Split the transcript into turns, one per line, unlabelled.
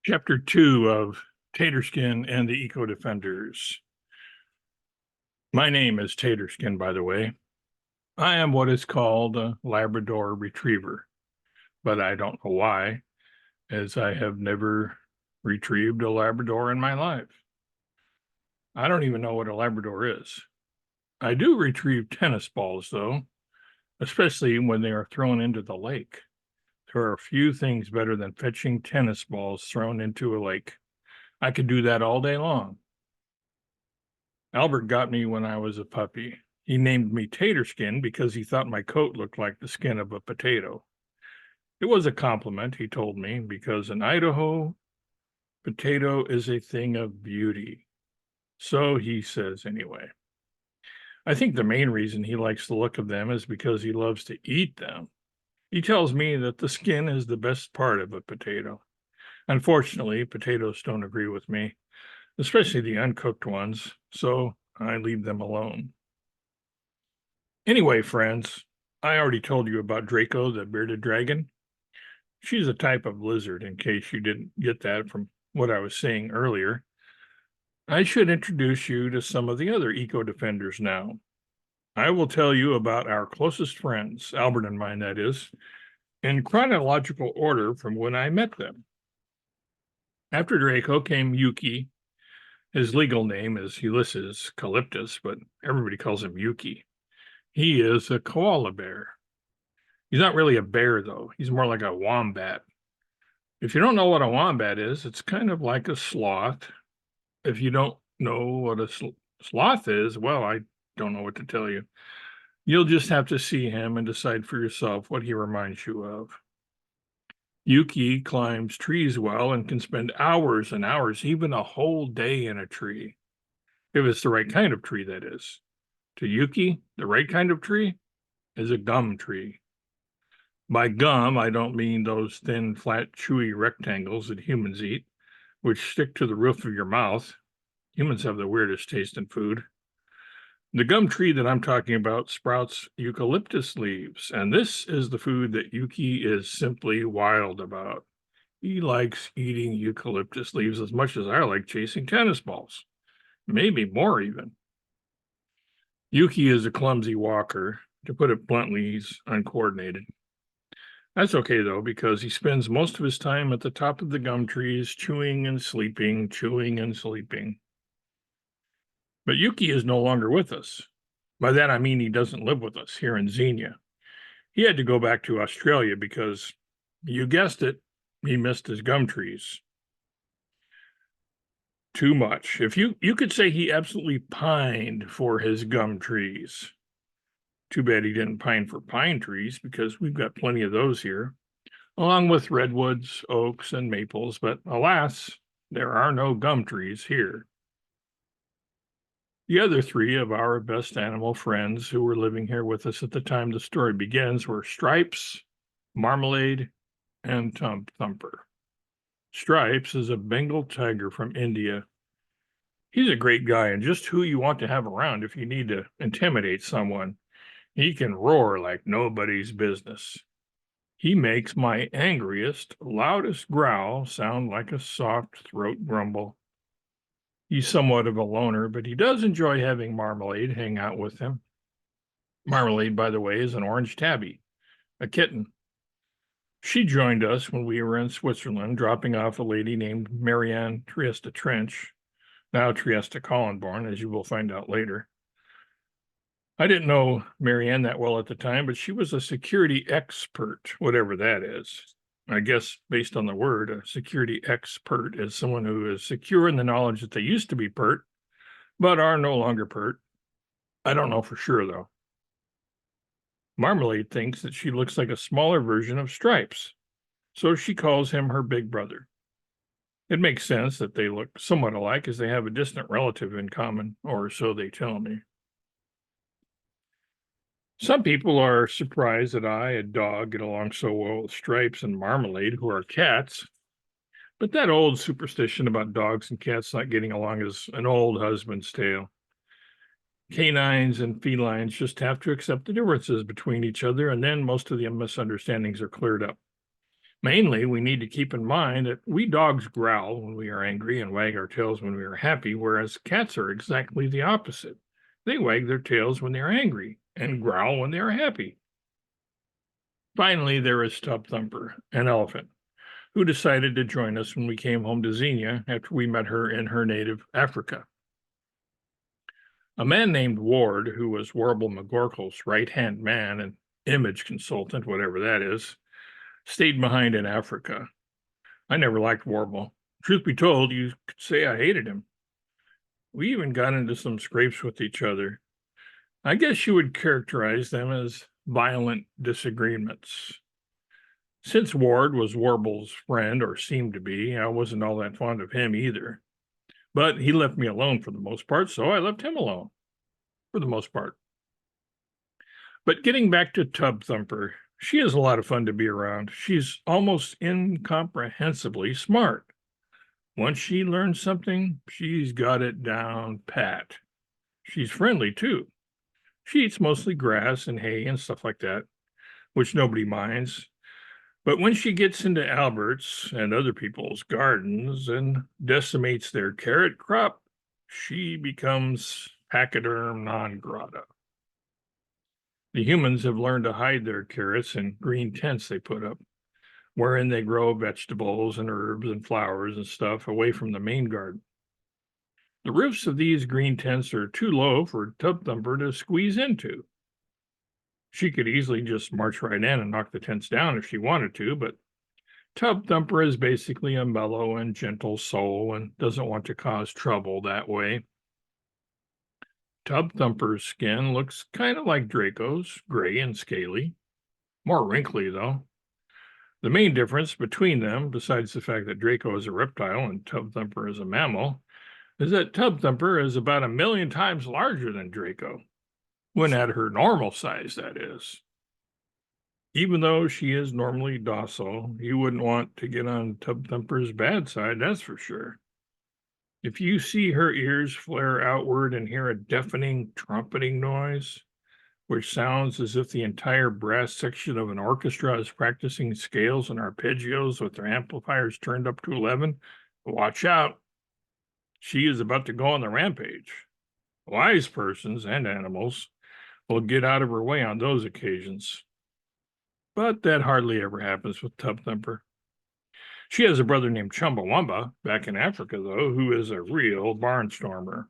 Chapter 2 of Taterskin and the Eco Defenders. My name is Taterskin, by the way. I am what is called a Labrador Retriever, but I don't know why, as I have never retrieved a Labrador in my life. I don't even know what a Labrador is. I do retrieve tennis balls, though, especially when they are thrown into the lake. There are a few things better than fetching tennis balls thrown into a lake. I could do that all day long. Albert got me when I was a puppy. He named me Taterskin because he thought my coat looked like the skin of a potato. It was a compliment, he told me, because in Idaho, potato is a thing of beauty. So he says anyway. I think the main reason he likes the look of them is because he loves to eat them. He tells me that the skin is the best part of a potato. Unfortunately, potatoes don't agree with me, especially the uncooked ones, so I leave them alone. Anyway, friends, I already told you about Draco, the bearded dragon. She's a type of lizard, in case you didn't get that from what I was saying earlier. I should introduce you to some of the other eco defenders now. I will tell you about our closest friends, Albert and mine, that is, in chronological order from when I met them. After Draco came Yuki. His legal name is Ulysses Calyptus, but everybody calls him Yuki. He is a koala bear. He's not really a bear, though. He's more like a wombat. If you don't know what a wombat is, it's kind of like a sloth. If you don't know what a sloth is, well, I don't know what to tell you. You'll just have to see him and decide for yourself what he reminds you of. Yuki climbs trees well and can spend hours and hours, even a whole day in a tree. If it's the right kind of tree, that is. To Yuki, the right kind of tree is a gum tree. By gum, I don't mean those thin, flat, chewy rectangles that humans eat, which stick to the roof of your mouth. Humans have the weirdest taste in food. The gum tree that I'm talking about sprouts eucalyptus leaves, and this is the food that Yuki is simply wild about. He likes eating eucalyptus leaves as much as I like chasing tennis balls, maybe more even. Yuki is a clumsy walker. To put it bluntly, he's uncoordinated. That's okay, though, because he spends most of his time at the top of the gum trees, chewing and sleeping, chewing and sleeping. But Yuki is no longer with us. By that, I mean he doesn't live with us here in Xenia. He had to go back to Australia because, you guessed it, he missed his gum trees. Too much. If you could say he absolutely pined for his gum trees. Too bad he didn't pine for pine trees, because we've got plenty of those here, along with redwoods, oaks, and maples, but alas, there are no gum trees here. The other three of our best animal friends who were living here with us at the time the story begins were Stripes, Marmalade, and Thumper. Stripes is a Bengal tiger from India. He's a great guy and just who you want to have around if you need to intimidate someone. He can roar like nobody's business. He makes my angriest, loudest growl sound like a soft throat grumble. He's somewhat of a loner, but he does enjoy having Marmalade hang out with him. Marmalade, by the way, is an orange tabby, a kitten. She joined us when we were in Switzerland, dropping off a lady named Marianne Trieste Trench, now Trieste Collenborn, as you will find out later. I didn't know Marianne that well at the time, but she was a security expert, whatever that is. I guess based on the word, a security expert is someone who is secure in the knowledge that they used to be pert, but are no longer pert. I don't know for sure, though. Marmalade thinks that she looks like a smaller version of Stripes, so she calls him her big brother. It makes sense that they look somewhat alike, as they have a distant relative in common, or so they tell me. Some people are surprised that I, a dog, get along so well with Stripes and Marmalade, who are cats. But that old superstition about dogs and cats not getting along is an old husband's tale. Canines and felines just have to accept the differences between each other, and then most of the misunderstandings are cleared up. Mainly, we need to keep in mind that we dogs growl when we are angry and wag our tails when we are happy, whereas cats are exactly the opposite. They wag their tails when they are angry and growl when they are happy. Finally, there is Tub Thumper, an elephant, who decided to join us when we came home to Xenia after we met her in her native Africa. A man named Ward, who was Warble McGorkle's right-hand man and image consultant, whatever that is, stayed behind in Africa. I never liked Warble. Truth be told, you could say I hated him. We even got into some scrapes with each other. I guess you would characterize them as violent disagreements. Since Ward was Warble's friend, or seemed to be, I wasn't all that fond of him either. But he left me alone for the most part, so I left him alone for the most part. But getting back to Tub Thumper, she is a lot of fun to be around. She's almost incomprehensibly smart. Once she learns something, she's got it down pat. She's friendly, too. She eats mostly grass and hay and stuff like that, which nobody minds. But when she gets into Albert's and other people's gardens and decimates their carrot crop, she becomes pachyderm non grata. The humans have learned to hide their carrots in green tents they put up, wherein they grow vegetables and herbs and flowers and stuff away from the main garden. The roofs of these green tents are too low for Tub Thumper to squeeze into. She could easily just march right in and knock the tents down if she wanted to, but Tub Thumper is basically a mellow and gentle soul and doesn't want to cause trouble that way. Tub Thumper's skin looks kind of like Draco's, gray and scaly. More wrinkly, though. The main difference between them, besides the fact that Draco is a reptile and Tub Thumper is a mammal, is that Tub Thumper is about 1,000,000 times larger than Draco, when at her normal size, that is. Even though she is normally docile, you wouldn't want to get on Tub Thumper's bad side, that's for sure. If you see her ears flare outward and hear a deafening trumpeting noise, which sounds as if the entire brass section of an orchestra is practicing scales and arpeggios with their amplifiers turned up to 11, watch out. She is about to go on the rampage. Wise persons and animals will get out of her way on those occasions. But that hardly ever happens with Tub Thumper. She has a brother named Chumbawamba back in Africa, though, who is a real barnstormer.